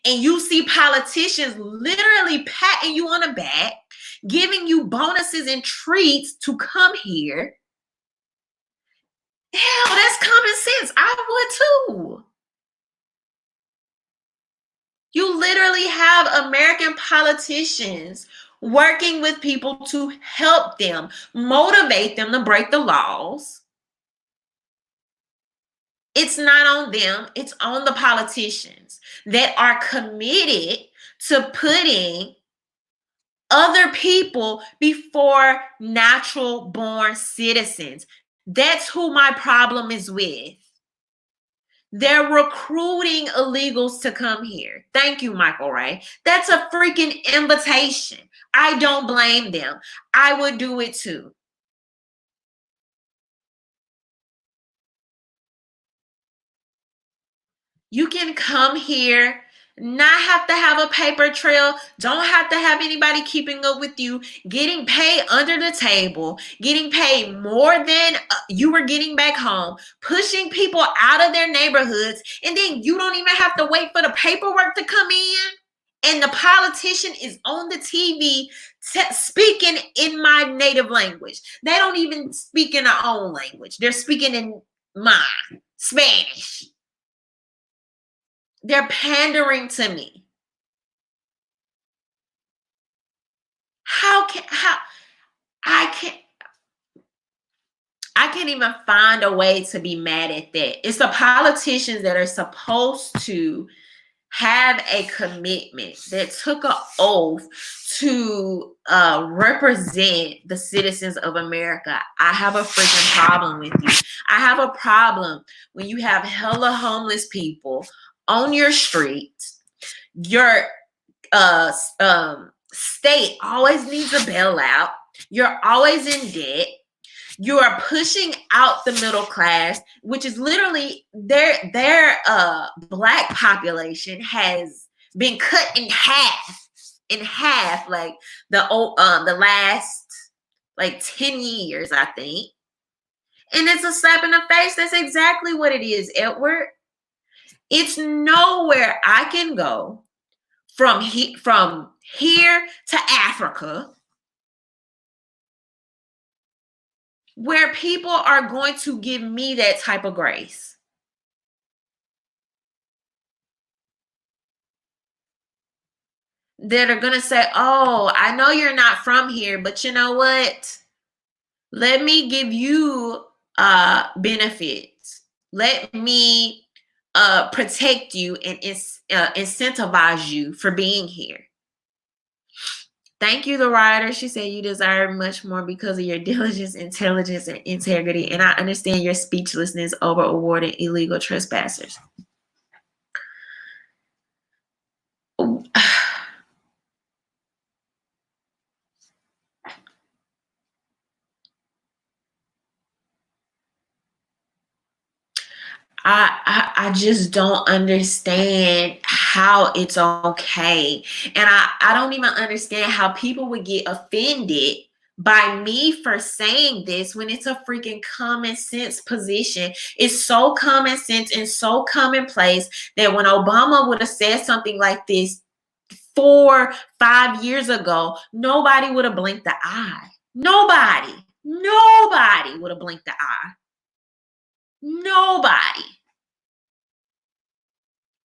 and you see politicians literally patting you on the back, giving you bonuses and treats to come here. Hell, that's common sense. I would too. You literally have American politicians working with people to help them, motivate them to break the laws. It's not on them, it's on the politicians that are committed to putting other people before natural born citizens. That's who my problem is with. They're recruiting illegals to come here. Thank you, Michael Ray. That's a freaking invitation. I don't blame them. I would do it too. You can come here, not have to have a paper trail, don't have to have anybody keeping up with you, getting paid under the table, getting paid more than you were getting back home, pushing people out of their neighborhoods, and then you don't even have to wait for the paperwork to come in. And the politician is on the TV speaking in my native language. They don't even speak in their own language. They're speaking in mine, Spanish. They're pandering to me. I can't even find a way to be mad at that. It's the politicians that are supposed to have a commitment, that took an oath to represent the citizens of America. I have a freaking problem with you. I have a problem when you have hella homeless people on your street. Your state always needs a bailout. You're always in debt. You are pushing out the middle class, which is literally their Black population has been cut in half, like the last like 10 years, I think. And it's a slap in the face. That's exactly what it is, Edward. It's nowhere I can go from here to Africa where people are going to give me that type of grace. That are going to say, oh, I know you're not from here, but you know what? Let me give you benefits. Let me protect you and incentivize you for being here. Thank you, the writer. She said you deserve much more because of your diligence, intelligence, and integrity. And I understand your speechlessness over awarding illegal trespassers. I just don't understand how it's okay. And I don't even understand how people would get offended by me for saying this when it's a freaking common sense position. It's so common sense and so commonplace that when Obama would have said something like this 4-5 years ago, nobody would have blinked the eye. Nobody would have blinked the eye. Nobody.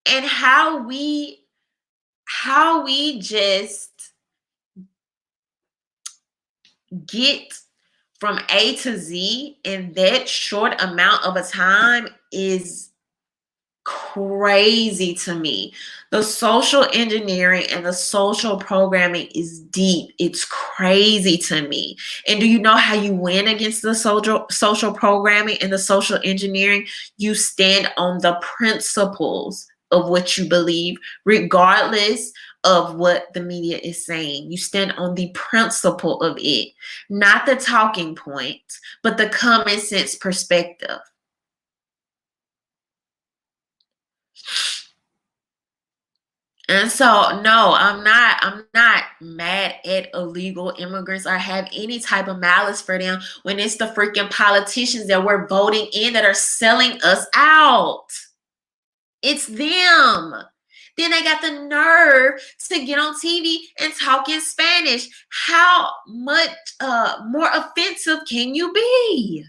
And how we just get from A to Z in that short amount of a time is crazy to me. The social engineering and the social programming is deep. It's crazy to me. And do you know how you win against the social programming and the social engineering? You stand on the principles of what you believe, regardless of what the media is saying. You stand on the principle of it, not the talking point, but the common sense perspective. And so, no, I'm not mad at illegal immigrants or have any type of malice for them when it's the freaking politicians that we're voting in that are selling us out. It's them. Then they got the nerve to get on TV and talk in Spanish. How much more offensive can you be?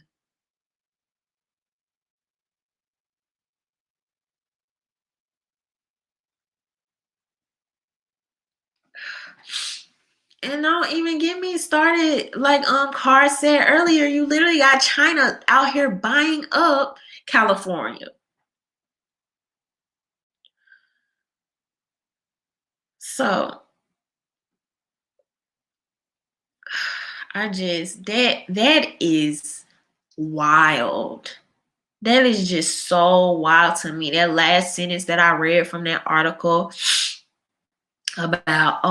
And don't even get me started. Like Carr said earlier, you literally got China out here buying up California. So I just that is wild. That is just so wild to me. That last sentence that I read from that article about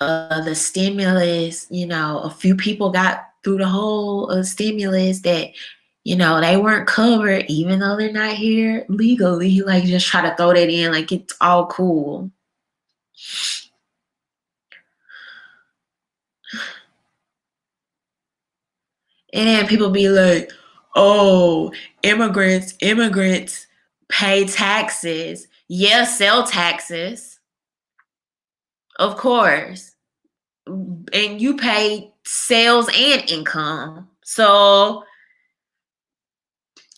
the stimulus, a few people got through the whole stimulus that they weren't covered even though they're not here legally. Like, just try to throw that in like it's all cool. And then people be like, oh, immigrants pay taxes. Yeah, sell taxes. Of course. And you pay sales and income. So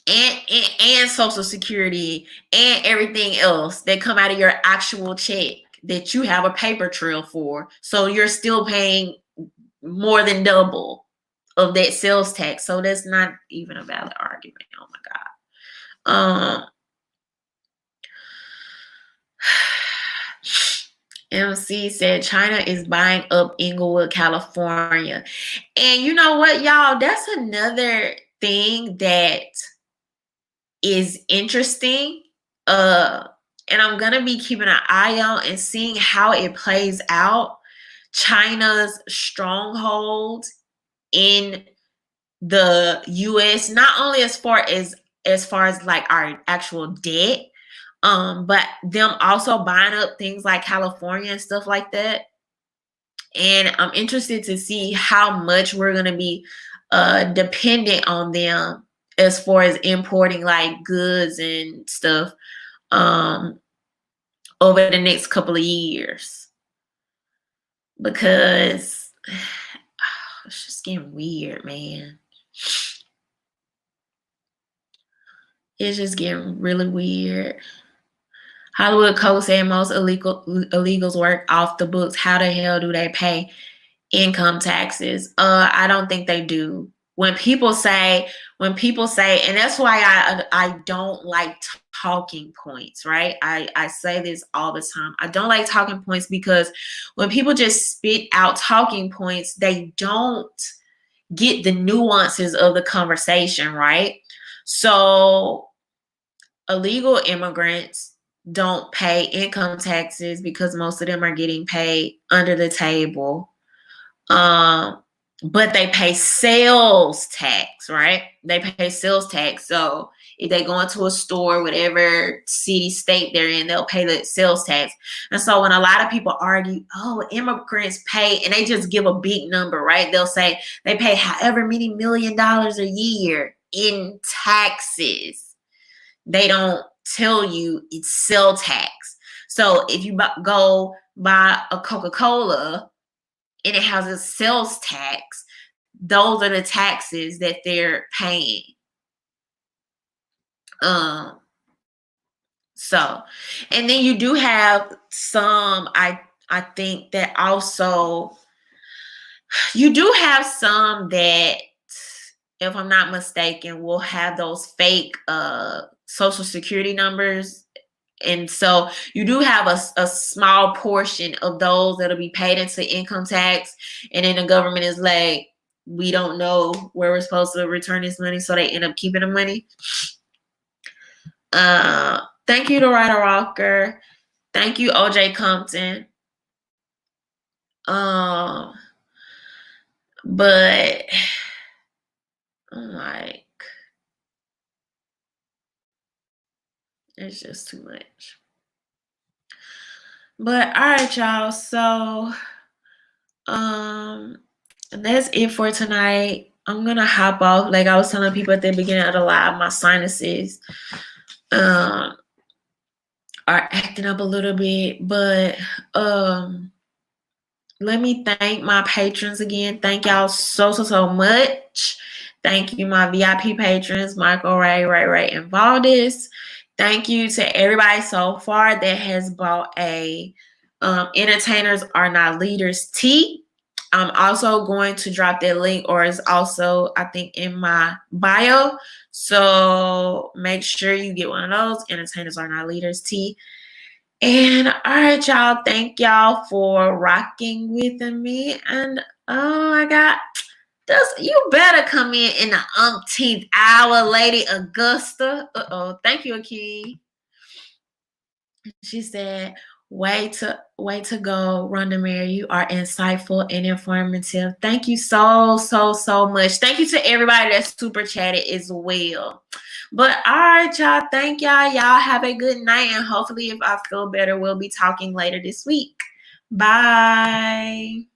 and Social Security and everything else that come out of your actual check that you have a paper trail for. So you're still paying more than double of that sales tax. So that's not even a valid argument. Oh my God. MC said China is buying up Inglewood, California. And you know what, y'all? That's another thing that is interesting. And I'm gonna be keeping an eye out and seeing how it plays out. China's stronghold in the US, not only as far as like our actual debt, but them also buying up things like California and stuff like that. And I'm interested to see how much we're gonna be dependent on them as far as importing like goods and stuff over the next couple of years, because it's just getting weird, man. It's just getting really weird. Hollywood Code said most illegals work off the books. How the hell do they pay income taxes. I don't think they do. When people say, and that's why I don't like talking points, right? I say this all the time. I don't like talking points because when people just spit out talking points, they don't get the nuances of the conversation, right? So illegal immigrants don't pay income taxes because most of them are getting paid under the table. But they pay sales tax, right? They pay sales tax. So if they go into a store, whatever city, state they're in, they'll pay the sales tax. And so when a lot of people argue, oh, immigrants pay, and they just give a big number, right? They'll say they pay however many $1 million a year in taxes. They don't tell you it's sales tax. So if you go buy a Coca-Cola and it has a sales tax, those are the taxes that they're paying. So, and then you do have some, I think that also, you do have some that, if I'm not mistaken, will have those fake social security numbers. And so you do have a small portion of those that'll be paid into income tax. And then the government is like, we don't know where we're supposed to return this money. So they end up keeping the money. Thank you to Ryder Rocker. Thank you, OJ Compton. But I'm like, it's just too much. But all right, y'all. So that's it for tonight. I'm gonna hop off. Like I was telling people at the beginning of the live, my sinuses are acting up a little bit. But let me thank my patrons again. Thank y'all so much. Thank you, my VIP patrons, Michael, Ray, and Valdez. Thank you to everybody so far that has bought a Entertainers Are Not Leaders tee. I'm also going to drop that link, or it's also, I think, in my bio. So make sure you get one of those, Entertainers Are Not Leaders tee. And all right, y'all. Thank y'all for rocking with me. And oh my God, you better come in the umpteenth hour, Lady Augusta. Thank you, Akeem. She said, way to go, RhondaMary. You are insightful and informative. Thank you so much. Thank you to everybody that super chatted as well. But all right, y'all. Thank y'all. Y'all have a good night. And hopefully, if I feel better, we'll be talking later this week. Bye.